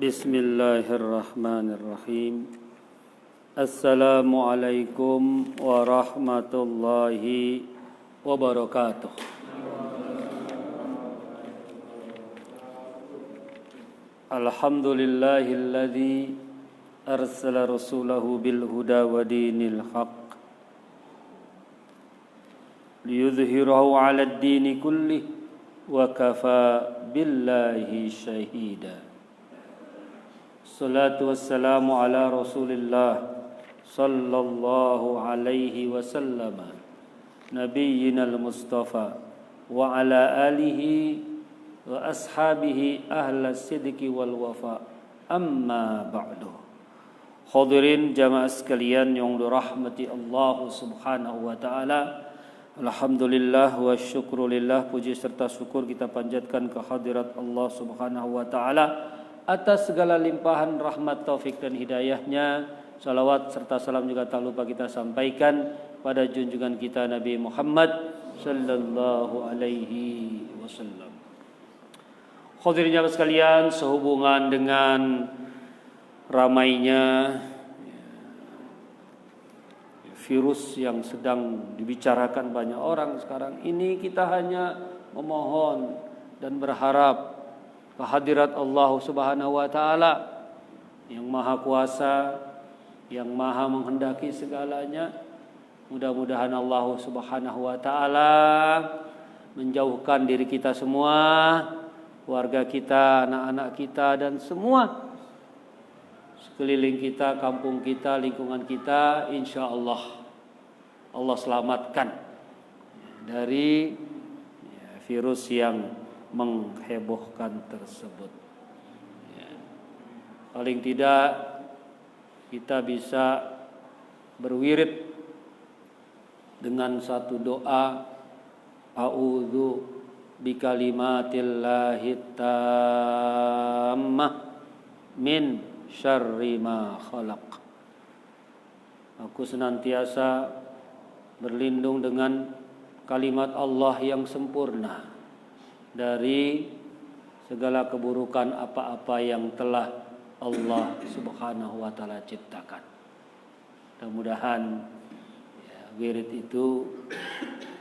Bismillahirrahmanirrahim. Assalamualaikum warahmatullahi wabarakatuh. Alhamdulillahilladzi arsala rasulahu bil huda wa dinil haqq liyudhhirahu 'alad dini kullih wa kafa billahi syahida. Salatu wassalamu ala Rasulillah sallallahu alaihi wasallam nabiyyinal mustafa wa ala alihi wa ashabihi ahlas sidqi wal wafa. Amma ba'du. Hadirin jamaah sekalian yang dirahmati Allah Subhanahu wa taala. Alhamdulillah wa syukrulillah, puji serta syukur kita panjatkan ke hadirat Allah Subhanahu wa taala atas segala limpahan rahmat, taufik dan hidayahnya. Salawat serta salam juga tak lupa kita sampaikan pada junjungan kita Nabi Muhammad sallallahu alaihi wasallam. Hadirin jamaah sekalian, sehubungan dengan ramainya virus yang sedang dibicarakan banyak orang sekarang ini, kita hanya memohon dan berharap kehadirat Allah Subhanahu wa taala yang Maha Kuasa, yang Maha menghendaki segalanya. Mudah-mudahan Allah Subhanahu wa taala menjauhkan diri kita semua, keluarga kita, anak-anak kita dan semua sekeliling kita, kampung kita, lingkungan kita, insyaallah Allah selamatkan dari virus yang menghebohkan tersebut. Paling tidak kita bisa berwirid dengan satu doa, a'udzu bikalimatillahi tammah min syarri ma khalaq. Aku senantiasa berlindung dengan kalimat Allah yang sempurna dari segala keburukan apa-apa yang telah Allah Subhanahu wa taala ciptakan. Mudah-mudahan wirid itu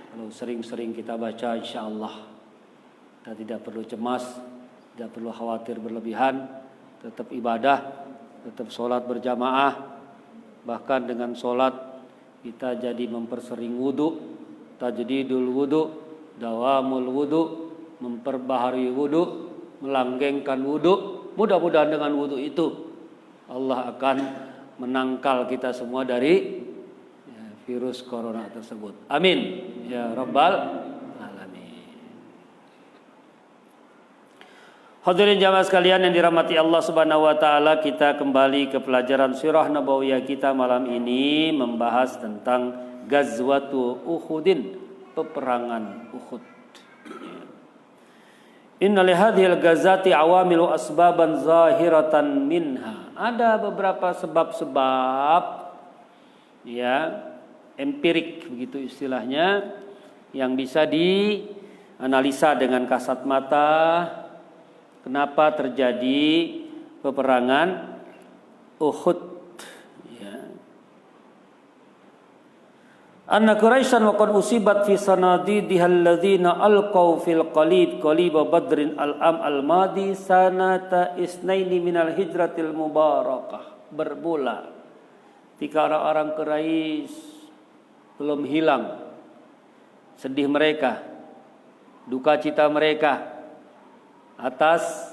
kalau sering-sering kita baca, insyaallah kita tidak perlu cemas, tidak perlu khawatir berlebihan, tetap ibadah, tetap sholat berjamaah. Bahkan dengan sholat kita jadi mempersering wudu, tajdidul wudu, dawamul wudu, memperbaharui wudu, melanggengkan wudu. Mudah-mudahan dengan wudu itu Allah akan menangkal kita semua dari virus corona tersebut. Amin ya rabbal alamin. Hadirin jamaah sekalian yang dirahmati Allah Subhanahu wa taala, kita kembali ke pelajaran sirah nabawiyah kita malam ini, membahas tentang Ghazwatu Uhudin, peperangan Uhud. Inna li hadhil ghazati awamilu asbaban zahiratan minha. Ada beberapa sebab-sebab empirik begitu istilahnya, yang bisa dianalisa dengan kasat mata. Kenapa terjadi peperangan Uhud? Anna Quraisyan wa qad usibat fi sanadidiha alladzina alqaw fil qalib qaliba badrin al-am al-madi sanata isnaini minal hijratil mubarakah. Bermula ketika orang-orang Quraisy belum hilang sedih mereka, duka cita mereka atas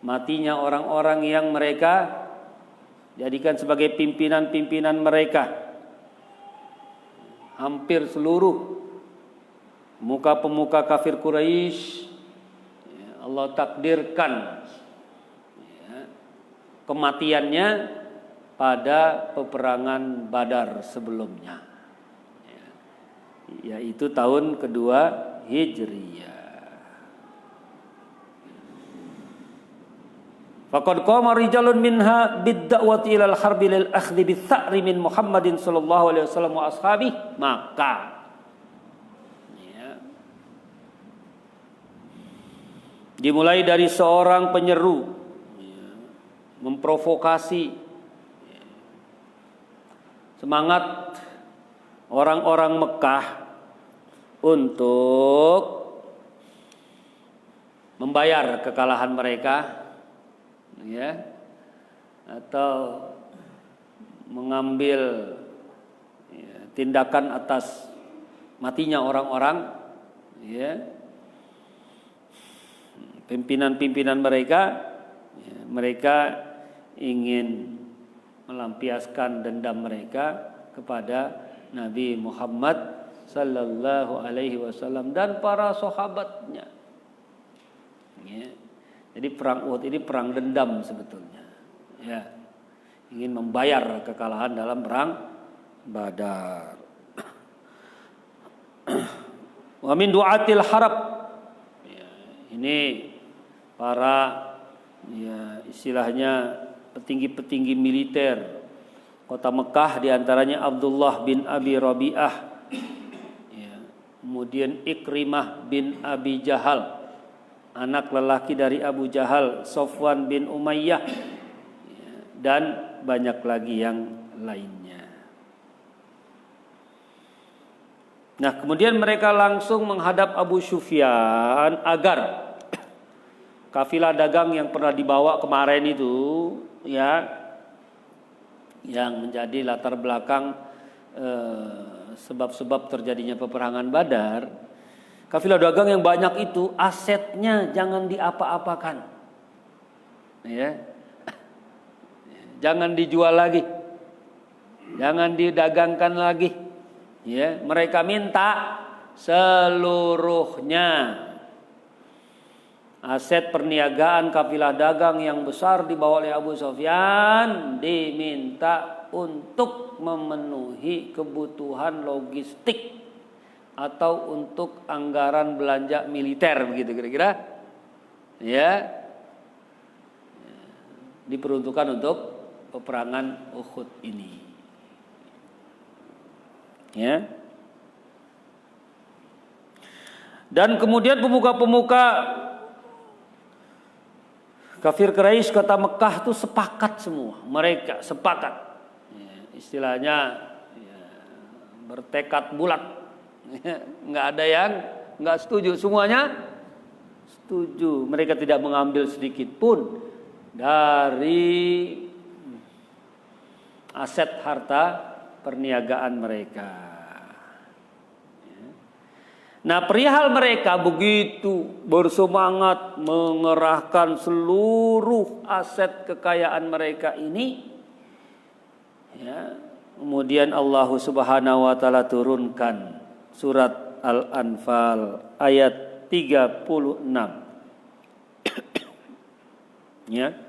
matinya orang-orang yang mereka jadikan sebagai pimpinan-pimpinan mereka. Hampir seluruh pemuka kafir Quraisy Allah takdirkan kematiannya pada peperangan Badar sebelumnya, yaitu tahun kedua Hijriyah. Faqad qama rijalun minha bid-da'wati ilal harbi lil akhdhi bits-sa'ri min Muhammadin sallallahu alaihi wasallam wa ashabihi. Maka dimulai dari seorang penyeru memprovokasi semangat orang-orang Mekah untuk membayar kekalahan mereka, ya, atau mengambil tindakan atas matinya orang-orang, ya, pimpinan-pimpinan mereka, ya, mereka ingin melampiaskan dendam mereka kepada Nabi Muhammad sallallahu alaihi wasallam dan para sahabatnya. Ya. Jadi perang Uhud ini perang dendam sebetulnya. Ya. Ingin membayar kekalahan dalam perang Badar. Wa min du'atil harab. Ya, ini para, ya, istilahnya petinggi-petinggi militer kota Mekah, diantaranya Abdullah bin Abi Rabi'ah, ya, kemudian Ikrimah bin Abi Jahal, anak lelaki dari Abu Jahal, Sofwan bin Umayyah, ya, dan banyak lagi yang lainnya. Nah, kemudian mereka langsung menghadap Abu Sufyan agar kafilah dagang yang pernah dibawa kemarin itu, ya, yang menjadi latar belakang sebab-sebab terjadinya peperangan Badar, kafilah dagang yang banyak itu asetnya jangan diapa-apakan, ya, jangan dijual lagi, jangan didagangkan lagi, ya, mereka minta seluruhnya. Aset perniagaan kafilah dagang yang besar dibawa oleh Abu Sufyan diminta untuk memenuhi kebutuhan logistik atau untuk anggaran belanja militer, begitu kira-kira, ya, diperuntukkan untuk peperangan Uhud ini, ya. Dan kemudian pemuka-pemuka kafir Quraisy kota Mekah itu sepakat semua, mereka sepakat, ya, istilahnya, ya, bertekad bulat, ya, nggak ada yang nggak setuju, semuanya setuju. Mereka tidak mengambil sedikit pun dari aset harta perniagaan mereka. Nah, perihal mereka begitu bersemangat mengerahkan seluruh aset kekayaan mereka ini, ya, kemudian Allah Subhanahu wa taala turunkan surat Al-Anfal ayat 36. Ya.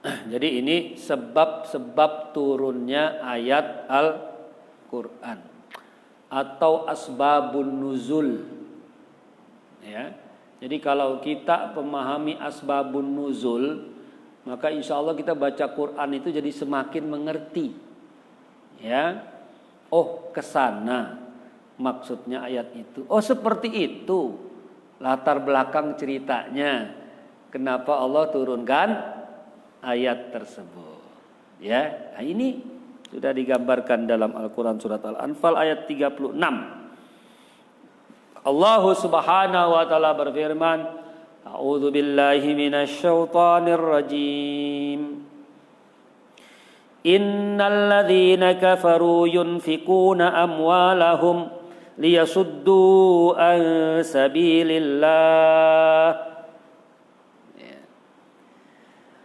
Jadi ini sebab-sebab turunnya ayat Al-Qur'an atau asbabun nuzul, ya. Jadi kalau kita memahami asbabun nuzul, maka insya Allah kita baca Quran itu jadi semakin mengerti, ya. Oh, kesana maksudnya ayat itu. Oh, seperti itu latar belakang ceritanya, kenapa Allah turunkan ayat tersebut, ya. Nah, ini sudah digambarkan dalam Al-Quran surat Al-Anfal ayat 36. Allah Subhanahu wa taala berfirman, A'udzu billahi minasy syaithanir rajim. Innal ladzina kafaru yunfikuna amwalahum liyasuddu an sabilillah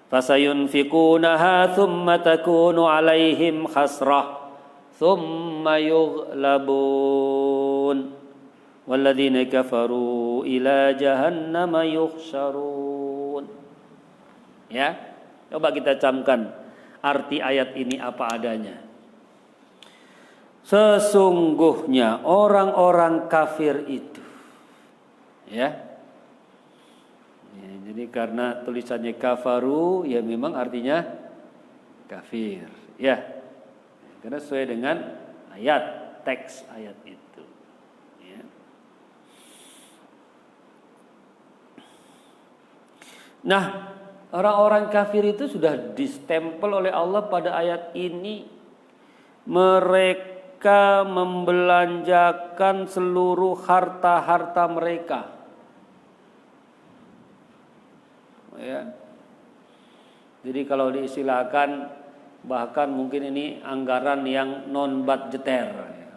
fasayunfikunaha thumma takunu alaihim khasrah thumma yughlabun walladzina kafaru ila jahannama yuhsyarun. Ya, coba kita camkan arti ayat ini apa adanya. Sesungguhnya orang-orang kafir itu, ya. Jadi karena tulisannya kafaru, ya memang artinya kafir, ya. Karena sesuai dengan ayat, teks ayat itu, ya. Nah, Orang-orang kafir itu sudah distempel oleh Allah pada ayat ini. Mereka membelanjakan seluruh harta-harta mereka. Ya. Jadi kalau diistilahkan, bahkan mungkin ini anggaran yang non budgeter.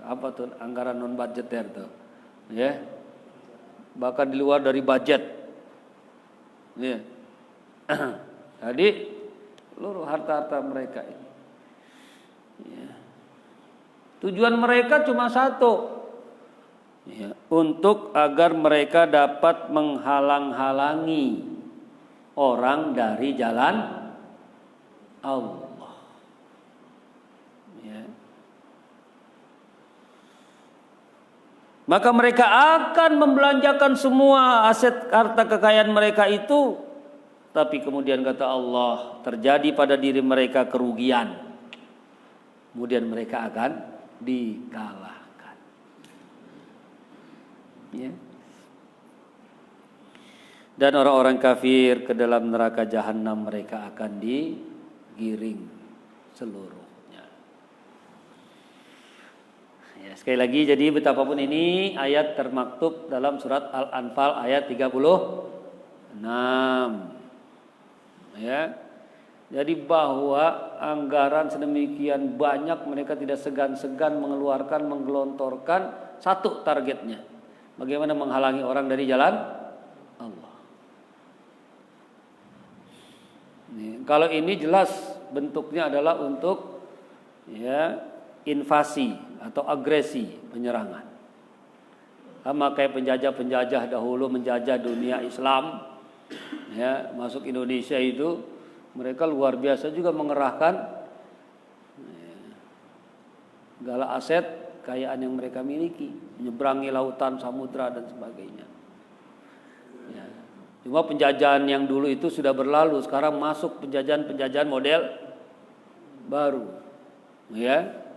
Apa tuh anggaran non budgeter tuh? Ya. Bahkan di luar dari budget. Ya. Jadi seluruh harta-harta mereka ini. Ya. Tujuan mereka cuma satu. Ya. Untuk agar mereka dapat menghalang-halangi orang dari jalan Allah. Ya. Maka mereka akan membelanjakan semua aset harta kekayaan mereka itu. Tapi kemudian kata Allah, terjadi pada diri mereka kerugian. Kemudian mereka akan dikalahkan. Ya. Dan orang-orang kafir ke dalam neraka jahanam mereka akan digiring seluruhnya. Ya, sekali lagi, jadi betapapun ini ayat termaktub dalam surat Al-Anfal ayat 36. Ya. Jadi bahwa anggaran sedemikian banyak, mereka tidak segan-segan mengeluarkan, menggelontorkan satu targetnya. Bagaimana menghalangi orang dari jalan Allah. Nih, kalau ini jelas bentuknya adalah untuk ya invasi atau agresi, penyerangan. Sama kayak penjajah-penjajah dahulu menjajah dunia Islam, ya, masuk Indonesia itu mereka luar biasa juga mengerahkan segala aset kekayaan yang mereka miliki, menyeberangi lautan, samudra dan sebagainya. Ya. Cuma penjajahan yang dulu itu sudah berlalu, sekarang masuk penjajahan model baru. Ya.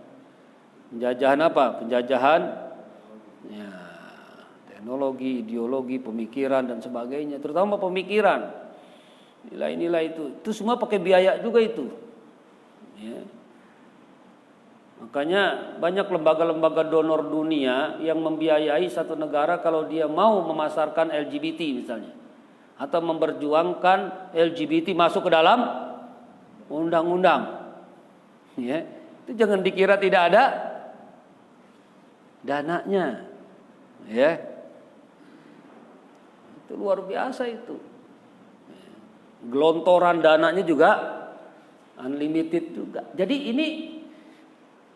Penjajahan apa? Penjajahan ya, teknologi, ideologi, pemikiran dan sebagainya, terutama pemikiran. Nilai-nilai itu semua pakai biaya juga itu. Ya. Makanya banyak lembaga-lembaga donor dunia yang membiayai satu negara kalau dia mau memasarkan LGBT misalnya, atau memperjuangkan LGBT masuk ke dalam undang-undang. Ya. Itu jangan dikira tidak ada dananya. Ya. Itu luar biasa itu. Gelontoran dananya juga unlimited juga. Jadi ini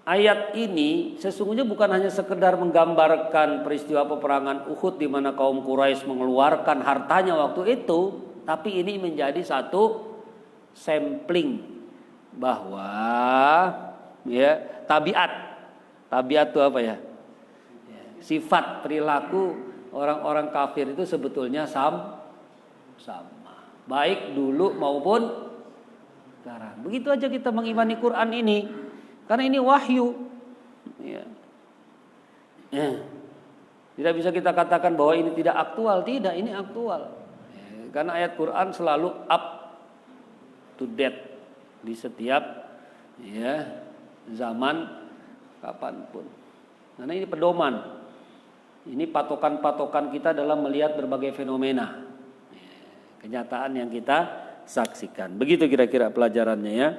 ayat ini sesungguhnya bukan hanya sekedar menggambarkan peristiwa peperangan Uhud di mana kaum Quraisy mengeluarkan hartanya waktu itu, tapi ini menjadi satu sampling bahwa ya tabiat itu apa ya? Sifat perilaku orang-orang kafir itu sebetulnya sama. Baik dulu maupun sekarang. Begitu aja kita mengimani Quran ini. Karena ini wahyu. Ya. Tidak bisa kita katakan bahwa ini tidak aktual. Tidak, ini aktual. Ya. Karena ayat Quran selalu up to date di setiap ya zaman kapanpun. Karena ini pedoman. Ini patokan-patokan kita dalam melihat berbagai fenomena. Kenyataan yang kita saksikan. Begitu kira-kira pelajarannya ya.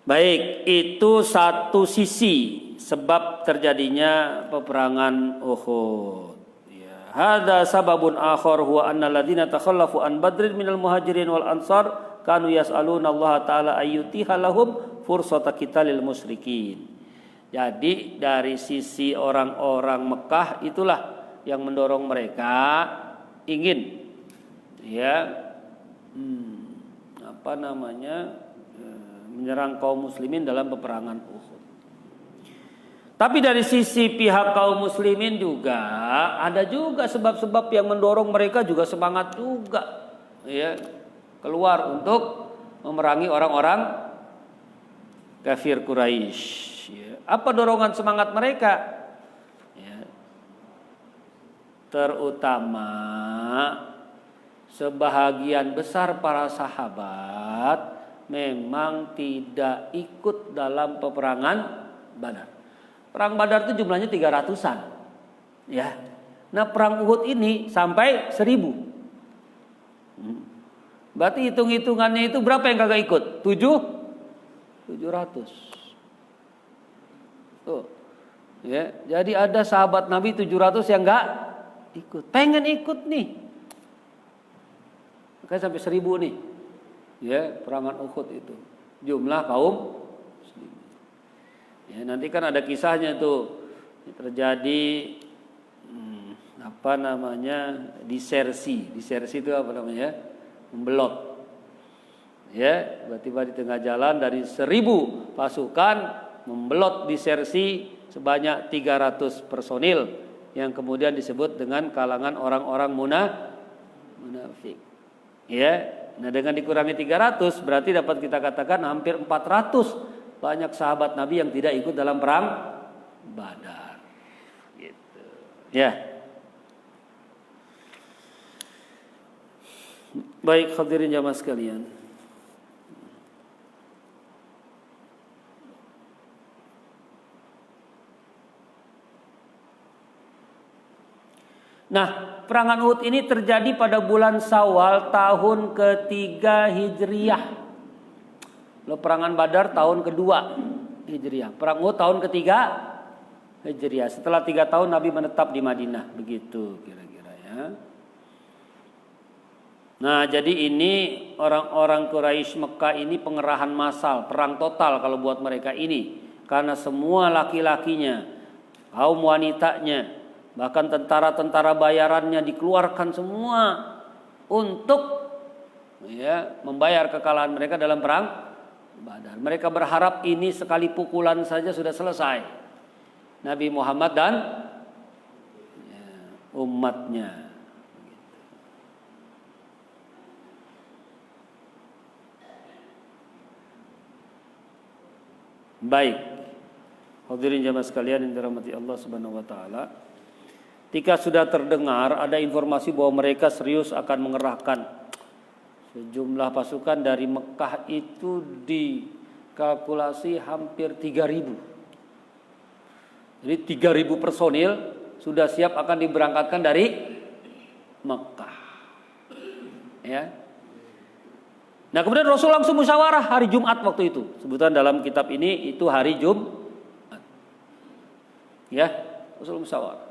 Baik, itu satu sisi sebab terjadinya peperangan Uhud. Ya, hadza sababun akhar huwa annal ladzina takhallafu an badrin minal muhajirin wal ansar kanu yas'aluna Allah taala ayyutiha lahum fursata qitalil musyrikin. Jadi dari sisi orang-orang Mekah itulah yang mendorong mereka ingin menyerang kaum muslimin dalam peperangan Uhud. Tapi dari sisi pihak kaum muslimin juga ada juga sebab-sebab yang mendorong mereka juga semangat juga ya keluar untuk memerangi orang-orang kafir Quraisy. Ya. Apa dorongan semangat mereka? Ya. Terutama sebahagian besar para sahabat memang tidak ikut dalam peperangan Badar. Perang Badar itu jumlahnya 300-an. Ya. Nah, perang Uhud ini sampai 1000. Berarti hitung-hitungannya itu berapa yang kagak ikut? 700. Tuh. Ya, jadi ada sahabat Nabi 700 yang enggak ikut. Pengen ikut nih. Makanya sampai 1000 nih. Ya, perangan Uhud itu. Jumlah kaum muslimin. Ya, nanti kan ada kisahnya tuh. Terjadi disersi. Disersi itu apa namanya? Membelot. Ya, tiba-tiba di tengah jalan dari 1000 pasukan membelot disersi sebanyak 300 personil yang kemudian disebut dengan kalangan orang-orang munafik. Ya, nah dengan dikurangi 300 berarti dapat kita katakan hampir 400 banyak sahabat Nabi yang tidak ikut dalam perang Badar. Gitu. Ya. Baik hadirin jamaah sekalian. Nah, perangan Uhud ini terjadi pada bulan Syawal tahun ketiga Hijriah. Lalu perangan Badar tahun kedua Hijriah. Perang Uhud tahun ketiga Hijriah. Setelah 3 tahun Nabi menetap di Madinah. Begitu kira-kira ya. Nah, jadi ini orang-orang Quraisy Mekah ini pengerahan massal, perang total kalau buat mereka ini. Karena semua laki-lakinya, kaum wanitanya, bahkan tentara-tentara bayarannya dikeluarkan semua untuk membayar kekalahan mereka dalam perang Badar. Mereka berharap ini sekali pukulan saja sudah selesai. Nabi Muhammad dan umatnya. Baik. Hadirin jamaah sekalian yang dirahmati Allah Subhanahu wa taala. Ketika sudah terdengar ada informasi bahwa mereka serius akan mengerahkan sejumlah pasukan dari Mekah itu dikalkulasi hampir 3.000. Jadi 3.000 personil sudah siap akan diberangkatkan dari Mekah. Ya. Nah, kemudian Rasul langsung musyawarah hari Jumat waktu itu. Sebutan dalam kitab ini itu hari Jumat. Ya, Rasul musyawarah.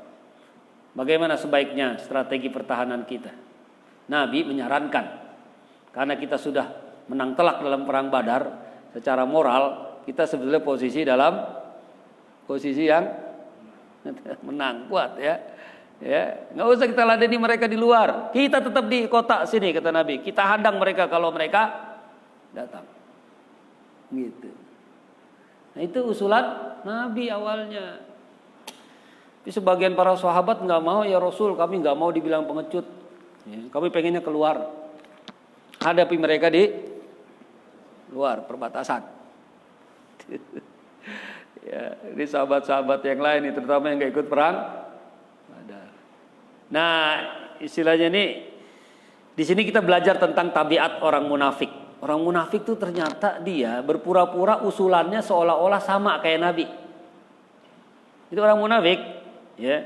Bagaimana sebaiknya strategi pertahanan kita? Nabi menyarankan, karena kita sudah menang telak dalam perang Badar, secara moral kita sebetulnya posisi yang menang kuat ya. Ya, nggak usah kita ladeni mereka di luar. Kita tetap di kota sini kata Nabi. Kita hadang mereka kalau mereka datang. Gitu. Nah, itu usulan Nabi awalnya. Tapi sebagian para sahabat nggak mau, ya Rasul, kami nggak mau dibilang pengecut. Ya, kami pengennya keluar. Hadapi mereka di luar perbatasan. Ya, ini sahabat-sahabat yang lain, terutama yang nggak ikut perang. Nah, istilahnya ini di sini kita belajar tentang tabiat orang munafik. Orang munafik itu ternyata dia berpura-pura usulannya seolah-olah sama kayak Nabi. Itu orang munafik, ya,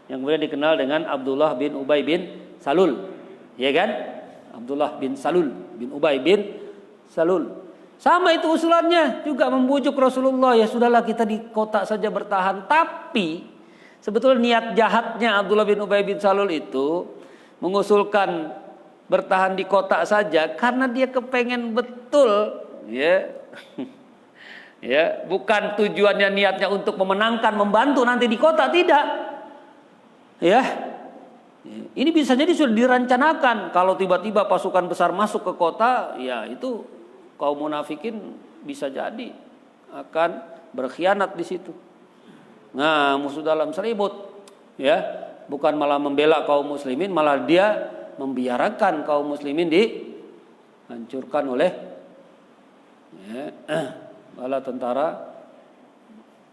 yang kemudian dikenal dengan Abdullah bin Ubay bin Salul, ya kan? Abdullah bin Salul bin Ubay bin Salul. Sama itu usulannya, juga membujuk Rasulullah, ya sudahlah kita di kota saja bertahan, tapi sebetulnya niat jahatnya Abdullah bin Ubay bin Salul itu mengusulkan bertahan di kota saja karena dia kepengen betul, ya, ya, bukan tujuannya niatnya untuk memenangkan, membantu nanti di kota, tidak, ya. Ini bisa jadi sudah direncanakan kalau tiba-tiba pasukan besar masuk ke kota, ya itu kaum munafikin bisa jadi akan berkhianat di situ. Nah, musuh dalam selimut, ya, bukan malah membela kaum muslimin, malah dia membiarkan kaum muslimin dihancurkan oleh bala tentara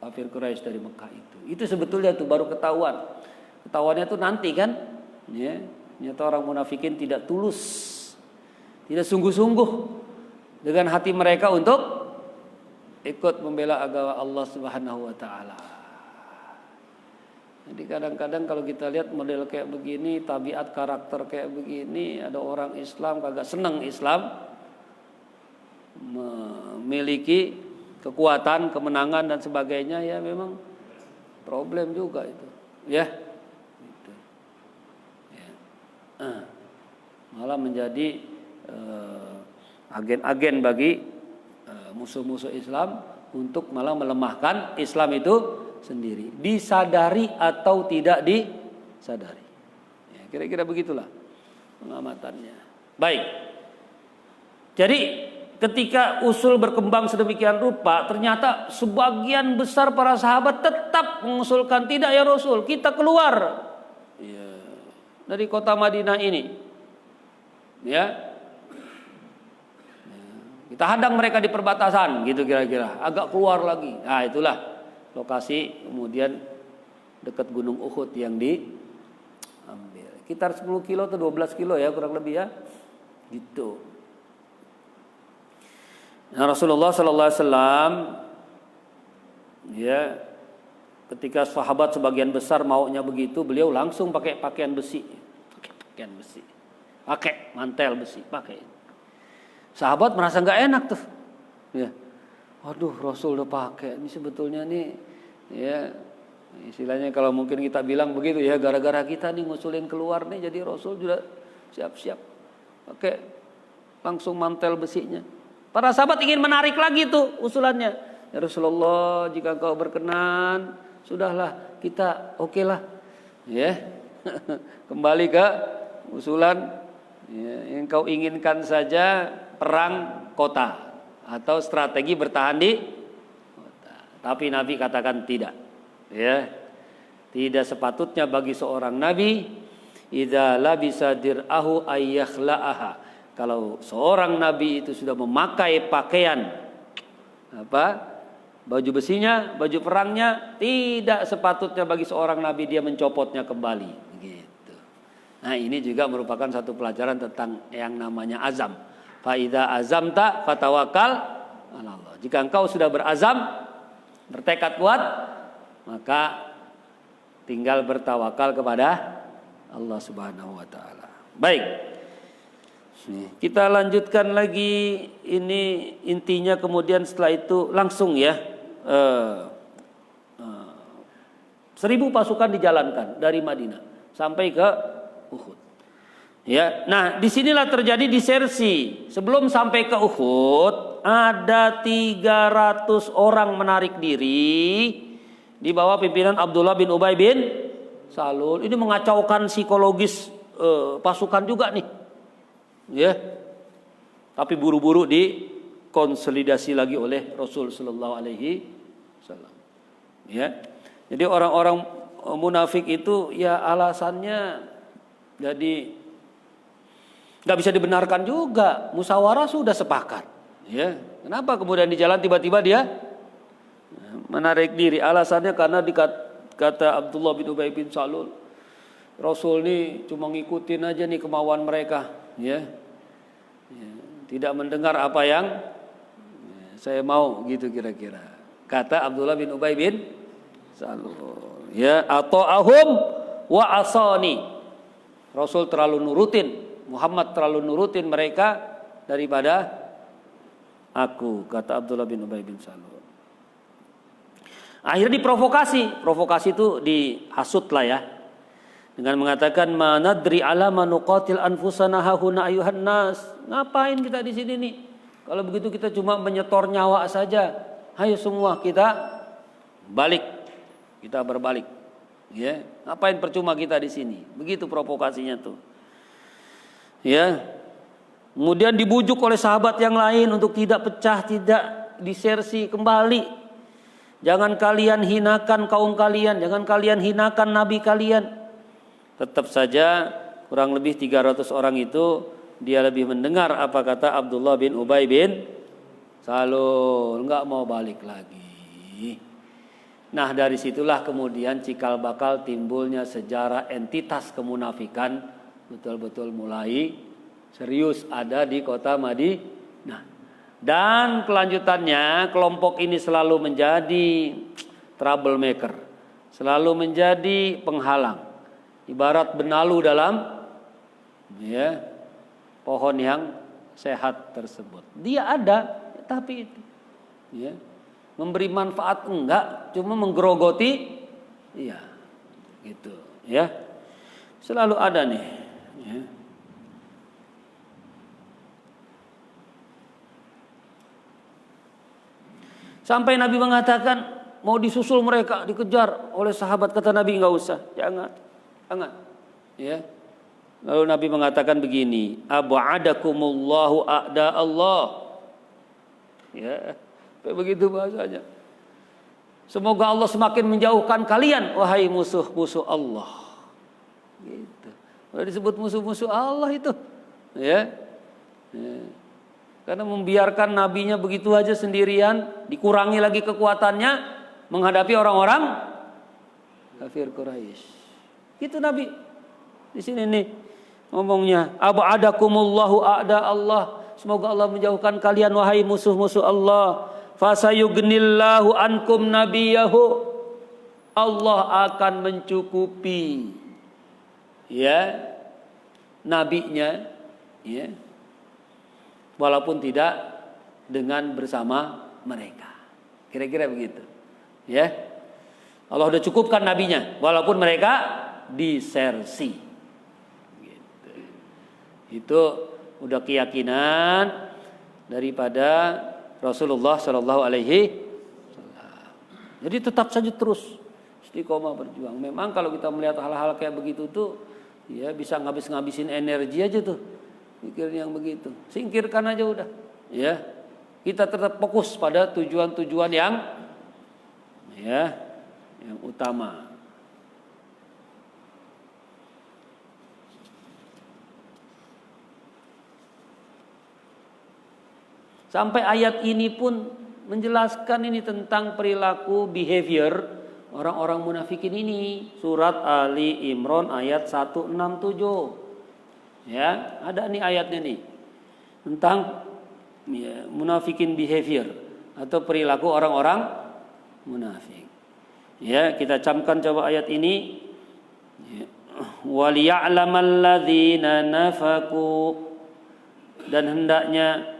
kafir Quraisy dari Mekah itu. Itu sebetulnya itu baru ketahuan. Ketahuannya itu nanti kan, ya, ternyata orang munafikin tidak tulus tidak sungguh-sungguh dengan hati mereka untuk ikut membela agama Allah Subhanahu wa taala. Jadi kadang-kadang kalau kita lihat model kayak begini, tabiat karakter kayak begini, ada orang Islam kagak seneng Islam, memiliki kekuatan, kemenangan dan sebagainya, ya memang problem juga itu, ya. Gitu. Ya. Malah menjadi agen-agen bagi musuh-musuh Islam untuk malah melemahkan Islam itu sendiri, disadari atau tidak disadari. Ya, kira-kira begitulah pengamatannya. Baik. Jadi ketika usul berkembang sedemikian rupa, ternyata sebagian besar para sahabat tetap mengusulkan, tidak ya Rasul, kita keluar dari kota Madinah ini, ya. Kita hadang mereka di perbatasan, gitu kira-kira. Agak keluar lagi. Nah, itulah lokasi kemudian dekat Gunung Uhud yang diambil. Sekitar 10 kilo atau 12 kilo ya kurang lebih ya. Gitu. Nah, Rasulullah sallallahu alaihi wasallam ya ketika sahabat sebagian besar maunya begitu, beliau langsung pakai pakaian besi. Pakai mantel besi, pakai. Sahabat merasa nggak enak tuh, ya. Waduh, Rasul udah pakai. Ini sebetulnya nih, ya istilahnya kalau mungkin kita bilang begitu ya, gara-gara kita nih ngusulin keluar nih, jadi Rasul juga siap-siap pakai langsung mantel besinya. Para sahabat ingin menarik lagi tuh usulannya. Ya Rasulullah, jika engkau berkenan, sudahlah kita oke lah, ya. Kembali ke usulan ya, yang kau inginkan saja. Perang kota atau strategi bertahan di kota. Tapi Nabi katakan tidak, ya. Tidak sepatutnya bagi seorang nabi idza labisa dir'ahu ayyakhla'aha. Kalau seorang nabi itu sudah memakai pakaian baju besinya, baju perangnya, tidak sepatutnya bagi seorang nabi dia mencopotnya kembali, gitu. Nah, ini juga merupakan satu pelajaran tentang yang namanya azam. Faida azamta fatawakal ala Allah. Jika engkau sudah berazam, bertekad kuat, maka tinggal bertawakal kepada Allah Subhanahu wa taala. Baik. Kita lanjutkan lagi, ini intinya kemudian setelah itu langsung ya 1000 pasukan dijalankan dari Madinah sampai ke Uhud. Ya, nah disinilah terjadi disersi. Sebelum sampai ke Uhud, ada 300 orang menarik diri di bawah pimpinan Abdullah bin Ubay bin Salul. Ini mengacaukan psikologis pasukan juga nih, ya. Tapi buru-buru dikonsolidasi lagi oleh Rasul Sallallahu Alaihi Wasallam. Ya, jadi orang-orang munafik itu ya alasannya jadi nggak bisa dibenarkan juga. Musyawarah sudah sepakat, ya. Kenapa kemudian di jalan tiba-tiba dia menarik diri? Alasannya karena kata Abdullah bin Ubay bin Salul, Rasul ini cuma ngikutin aja nih kemauan mereka, ya. Tidak mendengar apa yang saya mau, gitu kira-kira. Kata Abdullah bin Ubay bin Salul, ya, ata'ahum wa asani. Rasul terlalu nurutin, Muhammad terlalu nurutin mereka daripada aku, kata Abdullah bin Ubay bin Salul. Akhirnya provokasi itu dihasut lah ya, dengan mengatakan manadri ala manuqatil anfusana hahuna ayuhan nas. Ngapain kita di sini nih? Kalau begitu kita cuma menyetor nyawa saja. Hayo semua kita balik, kita berbalik. Ya, ngapain percuma kita di sini? Begitu provokasinya tuh. Ya, kemudian dibujuk oleh sahabat yang lain untuk tidak pecah, tidak disersi kembali. Jangan kalian hinakan kaum kalian, jangan kalian hinakan nabi kalian. Tetap saja kurang lebih 300 orang itu dia lebih mendengar apa kata Abdullah bin Ubay bin Salul, enggak mau balik lagi. Nah, dari situlah kemudian cikal bakal timbulnya sejarah entitas kemunafikan betul-betul mulai Serius ada di kota Madinah. Dan kelanjutannya kelompok ini selalu menjadi troublemaker, selalu menjadi penghalang. Ibarat benalu dalam pohon yang sehat tersebut. Dia ada, tapi itu memberi manfaat enggak, cuma menggerogoti, gitu, selalu ada nih. Sampai Nabi mengatakan mau disusul mereka, dikejar oleh sahabat, kata Nabi enggak usah, jangan. Lalu Nabi mengatakan begini, ab'adakumullahu a'da Allah. Begitu bahasanya. Semoga Allah semakin menjauhkan kalian, wahai musuh-musuh Allah. Gitu. Kalau disebut musuh-musuh Allah itu, karena membiarkan nabinya begitu aja sendirian, dikurangi lagi kekuatannya menghadapi orang-orang kafir Quraisy. Gitu Nabi. Di sini nih ngomongnya, ab'adakumullahu a'da Allah. Semoga Allah menjauhkan kalian wahai musuh-musuh Allah. Fasayughnillahu ankum nabiyahu. Allah akan mencukupi nabinya, walaupun tidak dengan bersama mereka. Kira-kira begitu. Allah sudah cukupkan nabinya walaupun mereka disersi. Gitu. Itu udah keyakinan daripada Rasulullah Shallallahu Alaihi Wasallam. Jadi tetap saja terus istiqomah berjuang. Memang kalau kita melihat hal-hal kayak begitu tuh, bisa ngabisin energi aja tuh. Pikir yang begitu, singkirkan aja udah. Kita tetap fokus pada tujuan-tujuan yang utama. Sampai ayat ini pun menjelaskan ini tentang perilaku behavior orang-orang munafikin ini. Surat Ali Imran ayat 167. Ada nih ayatnya nih tentang munafikin behavior atau perilaku orang-orang munafik. Kita camkan coba ayat ini. Waliya'lamal ladzina nafaqu, dan hendaknya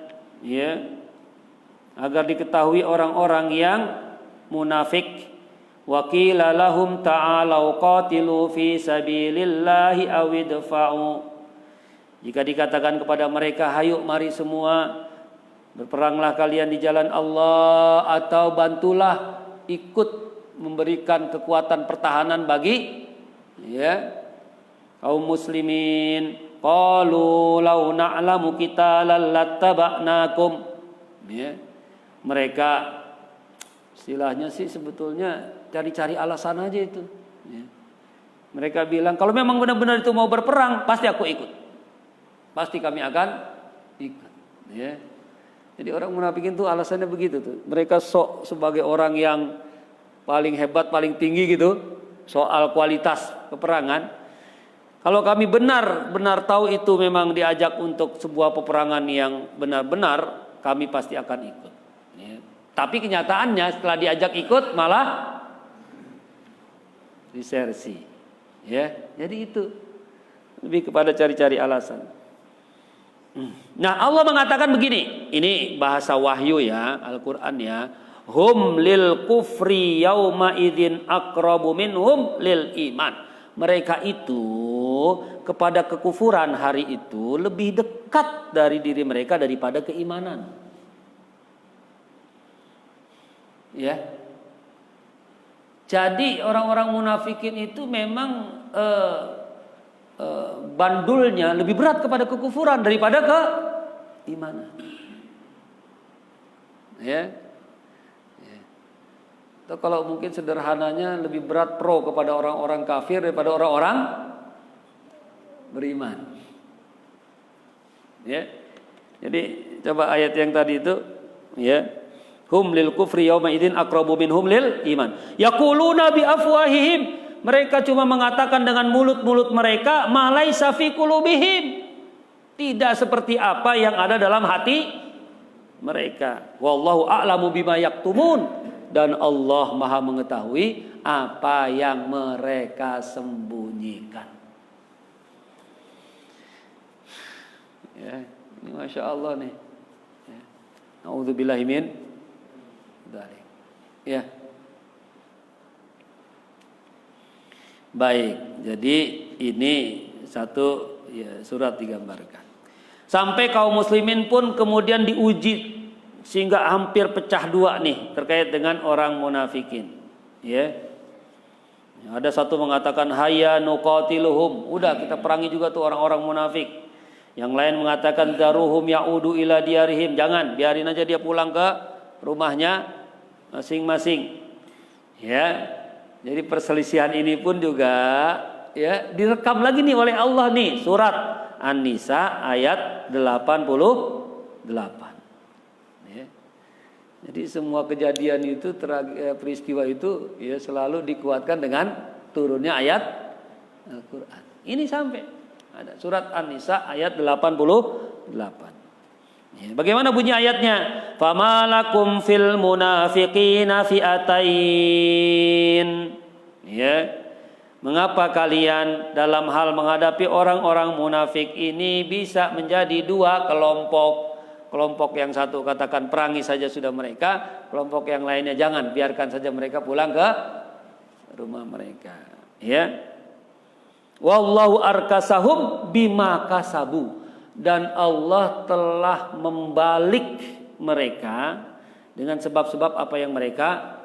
agar diketahui orang-orang yang munafik. Wa qila lahum ta'alau qatilu fi sabilillahi aw idfa'u. Jika dikatakan kepada mereka, hayo mari semua berperanglah kalian di jalan Allah, atau bantulah ikut memberikan kekuatan pertahanan bagi kaum muslimin. Qalu law na'lamu qitalan lattaba'nakum. Mereka istilahnya sih sebetulnya cari-cari alasan aja itu. Mereka bilang kalau memang benar-benar itu mau berperang, pasti aku ikut. Pasti kami akan ikut. Jadi orang munafikin tuh alasannya begitu tuh. Mereka sok sebagai orang yang paling hebat, paling tinggi gitu soal kualitas peperangan. Kalau kami benar-benar tahu itu memang diajak untuk sebuah peperangan yang benar-benar, kami pasti akan ikut. Tapi kenyataannya setelah diajak ikut malah disersi. Jadi itu lebih kepada cari-cari alasan. Nah, Allah mengatakan begini, ini bahasa wahyu Al-Qur'an hum lil kufri yauma idzin aqrabu minhum lil iman. Mereka itu kepada kekufuran hari itu lebih dekat dari diri mereka daripada keimanan. Jadi orang-orang munafikin itu memang bandulnya lebih berat kepada kekufuran daripada keimanan. Atau kalau mungkin sederhananya lebih berat pro kepada orang-orang kafir daripada orang-orang beriman. Jadi coba ayat yang tadi itu, hum lil kufri yauma idzin aqrabu minhum lil iman. Yaquluna bi afwahihim, mereka cuma mengatakan dengan mulut-mulut mereka, ma laisa fi qulubihim, Tidak seperti apa yang ada dalam hati mereka. Wallahu a'lamu bima yaktumun, dan Allah Maha mengetahui apa yang mereka sembunyikan. Ya, ini Masya Allah nih. Ya. A'udzubillahi min dzalik. Ya. Baik, jadi ini satu ya, surat digambarkan. Sampai kaum muslimin pun kemudian diuji sehingga hampir pecah dua nih terkait dengan orang munafikin. Ya. Ada satu mengatakan hayya nuqatiluhum, udah kita perangi juga tuh orang-orang munafik. Yang lain mengatakan daruhum ya'udu ila diarihim, jangan, biarin aja dia pulang ke rumahnya masing-masing. Ya. Jadi perselisihan ini pun juga ya direkam lagi nih oleh Allah nih, surat An-Nisa ayat 88. Ya. Jadi semua kejadian itu peristiwa itu ya selalu dikuatkan dengan turunnya ayat Al-Qur'an. Ini sampai ada surat An-Nisa ayat 88. Ya, bagaimana bunyi ayatnya? Famalakum fil munafiqina fi'atain. Ya. Mengapa kalian dalam hal menghadapi orang-orang munafik ini bisa menjadi dua kelompok? Kelompok yang satu katakan perangi saja sudah mereka, kelompok yang lainnya jangan, biarkan saja mereka pulang ke rumah mereka. Ya. Wallahu arkasahum bima kasabu. Dan Allah telah membalik mereka dengan sebab-sebab apa yang mereka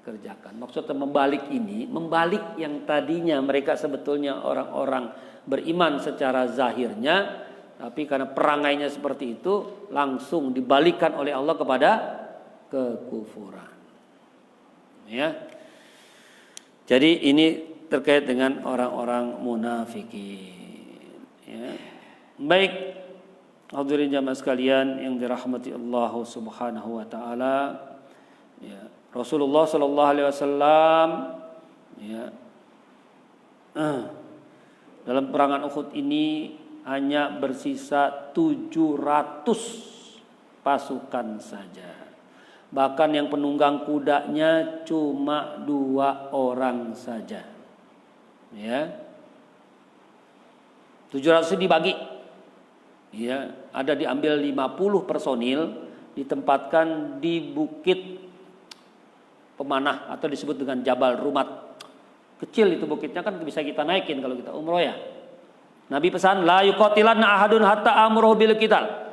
kerjakan. Maksudnya membalik ini, membalik yang tadinya mereka sebetulnya orang-orang beriman secara zahirnya, tapi karena perangainya seperti itu langsung dibalikan oleh Allah kepada kekufuran. Ya. Jadi ini terkait dengan orang-orang munafikin. Ya. Baik, hadirin jamaah sekalian yang dirahmati Allah Subhanahu wa taala. Ya, Rasulullah sallallahu alaihi wasallam ya, dalam perangan Uhud ini hanya bersisa 700 pasukan saja. Bahkan yang penunggang kudanya cuma 2 orang saja. Ya. 700 dibagi. Ya, ada diambil 50 personil ditempatkan di bukit pemanah atau disebut dengan Jabal Rumat. Kecil itu bukitnya, kan bisa kita naikin kalau kita umroh ya. Nabi pesan la yuqatilanna ahadun hatta amruhu bil qital.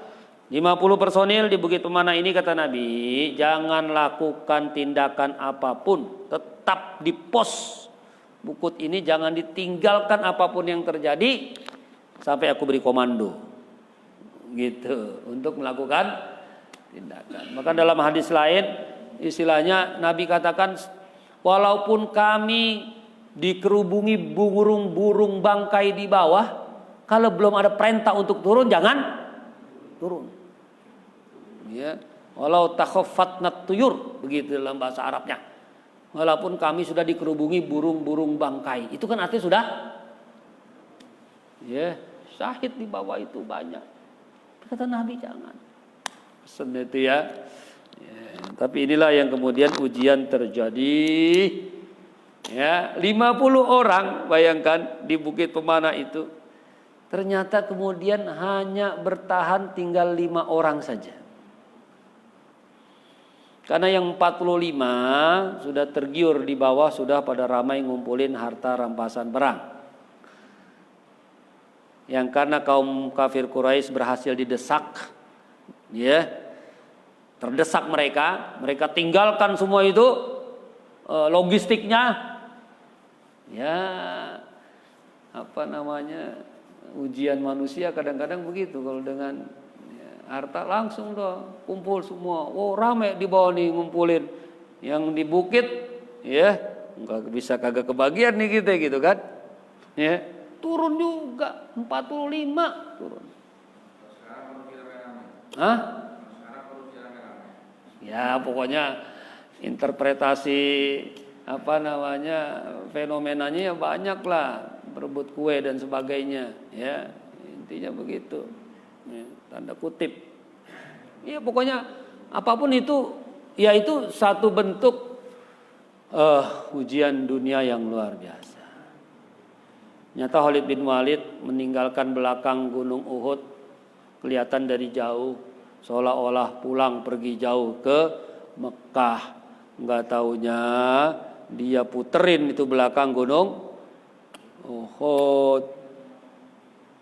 50 personil di bukit pemanah ini kata Nabi, jangan lakukan tindakan apapun, tetap di pos bukit ini, jangan ditinggalkan apapun yang terjadi sampai aku beri komando. Gitu, untuk melakukan tindakan. Maka dalam hadis lain istilahnya Nabi katakan, walaupun kami dikerubungi burung-burung bangkai di bawah, kalau belum ada perintah untuk turun jangan turun. Ya, walau takhaffatnat tuyur, begitu dalam bahasa Arabnya. Walaupun kami sudah dikerubungi burung-burung bangkai, itu kan artinya sudah ya, syahid di bawah itu banyak. Kata Nabi jangan. Pesan itu ya. Ya. Tapi inilah yang kemudian ujian terjadi. Ya, 50 orang bayangkan di bukit pemanah itu. Ternyata kemudian hanya bertahan tinggal 5 orang saja. Karena yang 45 sudah tergiur di bawah, sudah pada ramai ngumpulin harta rampasan perang. Yang karena kaum kafir Quraisy berhasil didesak, ya, terdesak mereka tinggalkan semua itu logistiknya, ya, apa namanya, ujian manusia kadang-kadang begitu, kalau dengan ya, harta langsung dong kumpul semua, ramai di bawah nih ngumpulin, yang di bukit, ya, nggak bisa kagak kebagian nih kita gitu kan, ya. Turun juga 45 turun. Hah? Ya pokoknya interpretasi apa namanya fenomenanya ya banyak lah, berebut kue dan sebagainya. Ya intinya begitu. Ya, tanda kutip. Ya pokoknya apapun itu, ya itu satu bentuk ujian dunia yang luar biasa. Nyata Khalid bin Walid meninggalkan belakang gunung Uhud, kelihatan dari jauh, seolah-olah pulang pergi jauh ke Mekah. Nggak taunya dia puterin itu belakang gunung Uhud.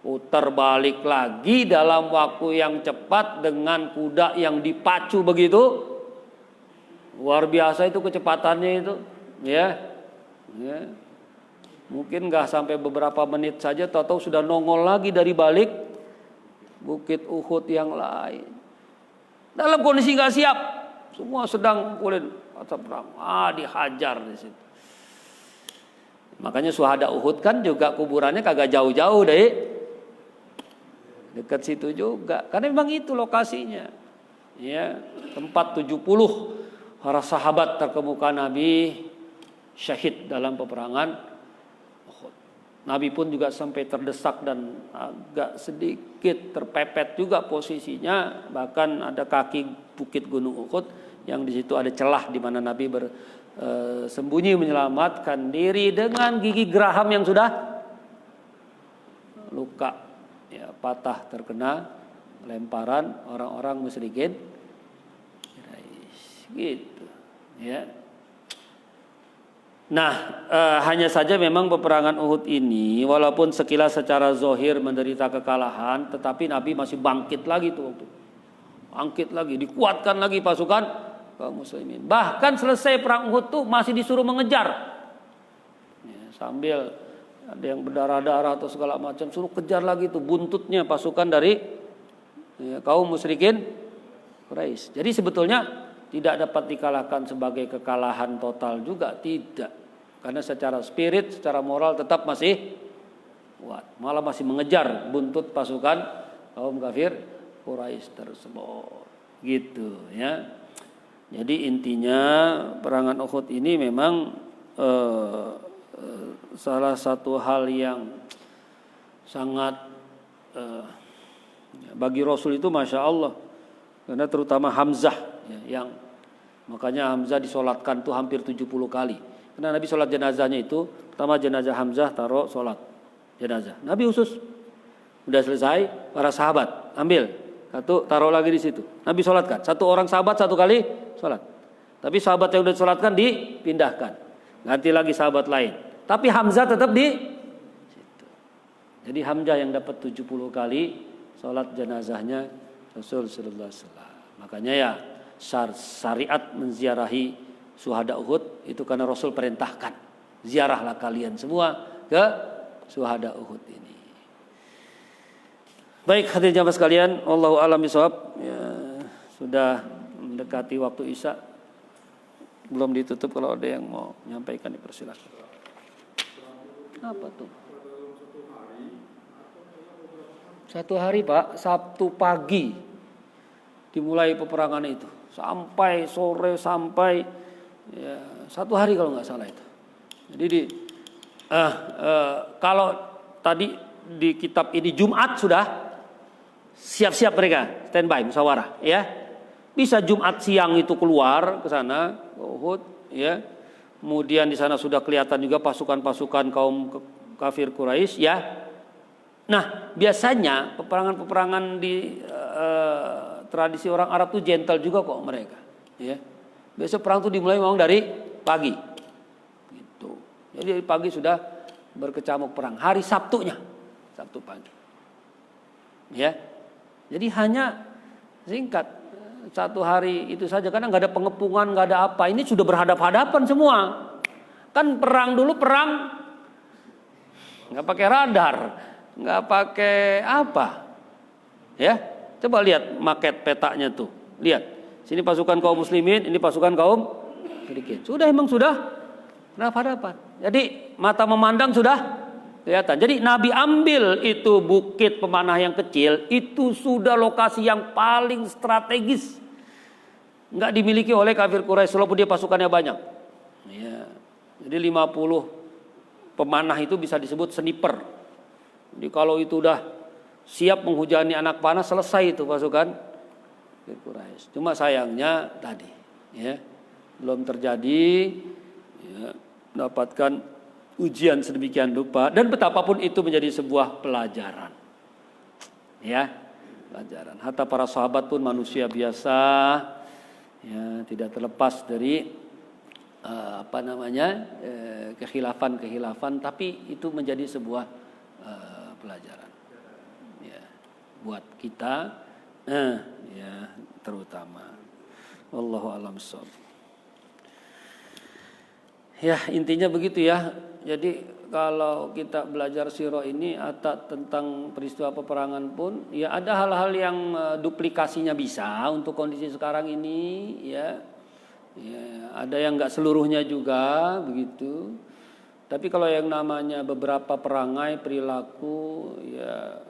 Putar balik lagi dalam waktu yang cepat dengan kuda yang dipacu begitu. Luar biasa itu kecepatannya itu, ya. Mungkin nggak sampai beberapa menit saja, tahu-tahu sudah nongol lagi dari balik bukit Uhud yang lain. Dalam kondisi nggak siap, semua sedang pulin atau perang, dihajar di situ. Makanya syuhada Uhud kan juga kuburannya kagak jauh-jauh deh. Dekat situ juga, karena memang itu lokasinya. Ya, tempat 70 para sahabat terkemuka Nabi syahid dalam peperangan Uhud. Nabi pun juga sampai terdesak dan agak sedikit terpepet juga posisinya. Bahkan ada kaki bukit Gunung Uhud yang di situ ada celah di mana Nabi bersembunyi menyelamatkan diri dengan gigi geraham yang sudah luka. Ya, patah terkena lemparan orang-orang musyrikin gitu ya. Nah, hanya saja memang peperangan Uhud ini walaupun sekilas secara zahir menderita kekalahan, tetapi Nabi masih bangkit lagi tuh waktu. Bangkit lagi, dikuatkan lagi pasukan kaum muslimin. Bahkan selesai perang Uhud tuh masih disuruh mengejar. Ya, sambil ada yang berdarah-darah atau segala macam, suruh kejar lagi tuh buntutnya pasukan dari kaum musyrikin Quraisy. Jadi sebetulnya tidak dapat dikalahkan sebagai kekalahan total juga, tidak. Karena secara spirit, secara moral tetap masih kuat. Malah masih mengejar buntut pasukan kaum kafir Quraisy tersebut. Gitu ya. Jadi intinya perangan Uhud ini memang salah satu hal yang sangat bagi Rasul itu Masya Allah. Karena terutama Hamzah ya, yang makanya Hamzah disolatkan tuh hampir 70 kali. Karena Nabi sholat jenazahnya itu, pertama jenazah Hamzah taruh sholat jenazah. Nabi khusus udah selesai, para sahabat ambil satu taruh lagi di situ. Nabi sholatkan, satu orang sahabat satu kali sholat. Tapi sahabat yang udah sholatkan dipindahkan, ganti lagi sahabat lain. Tapi Hamzah tetap di situ. Jadi Hamzah yang dapat 70 kali sholat jenazahnya Rasul sallallahu alaihi wasallam. Makanya ya syariat menziarahi syuhada Uhud itu karena Rasul perintahkan. Ziarahlah kalian semua ke syuhada Uhud ini. Baik hadirin jamaah sekalian, wallahu a'lam bishawab. Ya, sudah mendekati waktu Isya. Belum ditutup, kalau ada yang mau menyampaikan dipersilakan. Apa tuh? Satu hari Pak, Sabtu pagi dimulai peperangan itu sampai sore, sampai ya, satu hari kalau nggak salah itu. Jadi kalau tadi di kitab ini Jumat sudah siap-siap mereka standby musyawarah ya. Bisa Jumat siang itu keluar ke sana ke Uhud ya. Kemudian di sana sudah kelihatan juga pasukan-pasukan kaum kafir Quraisy ya. Nah, biasanya peperangan-peperangan di tradisi orang Arab tuh gentle juga kok mereka, ya. Biasa perang tuh dimulai memang dari pagi. Gitu. Jadi dari pagi sudah berkecamuk perang. Hari Sabtunya, Sabtu pagi. Ya. Jadi hanya singkat. Satu hari itu saja, karena nggak ada pengepungan, nggak ada apa. Ini sudah berhadap-hadapan semua. Kan perang dulu perang nggak pakai radar, nggak pakai apa, ya. Coba lihat maket petanya tuh, lihat. Sini pasukan kaum muslimin, ini pasukan kaum musyrikin. Sudah emang sudah berhadapan. Jadi mata memandang sudah kelihatan. Jadi Nabi ambil itu bukit pemanah yang kecil, itu sudah lokasi yang paling strategis. Enggak dimiliki oleh kafir Quraisy walaupun dia pasukannya banyak. Ya. Jadi 50 pemanah itu bisa disebut sniper. Jadi kalau itu udah siap menghujani anak panah, selesai itu pasukan Quraisy. Cuma sayangnya tadi ya, belum terjadi ya, mendapatkan ujian sedemikian rupa, dan betapapun itu menjadi sebuah pelajaran. Ya, pelajaran. Hatta para sahabat pun manusia biasa, ya, tidak terlepas dari kekhilafan, tapi itu menjadi sebuah pelajaran. Ya, buat kita, ya, terutama. Wallahu a'lam bishawab. Ya, intinya begitu ya. Jadi kalau kita belajar sirah ini atau tentang peristiwa peperangan pun, ya ada hal-hal yang duplikasinya bisa untuk kondisi sekarang ini, ya. Ya, ada yang nggak seluruhnya juga begitu. Tapi kalau yang namanya beberapa perangai, perilaku, ya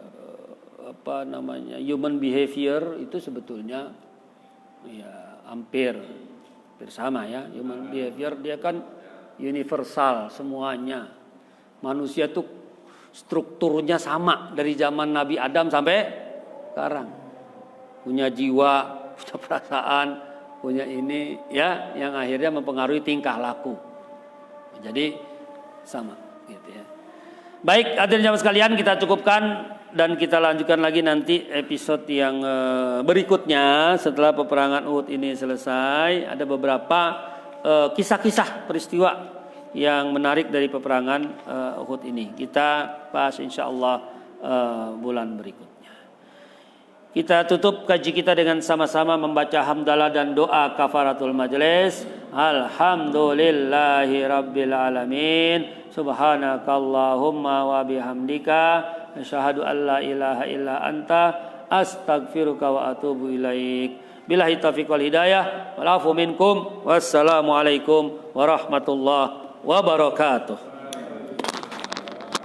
human behavior itu sebetulnya ya hampir sama ya. Human behavior dia kan universal semuanya. Manusia tuh strukturnya sama dari zaman Nabi Adam sampai sekarang. Punya jiwa, punya perasaan, punya ini ya, yang akhirnya mempengaruhi tingkah laku. Jadi sama gitu ya. Baik, hadirin jamaah sekalian, kita cukupkan dan kita lanjutkan lagi nanti episode yang berikutnya setelah peperangan Uhud ini selesai. Ada beberapa kisah-kisah peristiwa yang menarik dari peperangan Uhud ini. Kita bahas insyaallah bulan berikutnya. Kita tutup kaji kita dengan sama-sama membaca hamdalah dan doa kafaratul majelis. Alhamdulillahi rabbil alamin. Subhanakallahumma wa bihamdika asyhadu an la ilaha illa anta astaghfiruka wa atubu ilaik. Billahi taufiq wal hidayah. Wal afu minkum. Wassalamualaikum warahmatullahi wabarakatuh.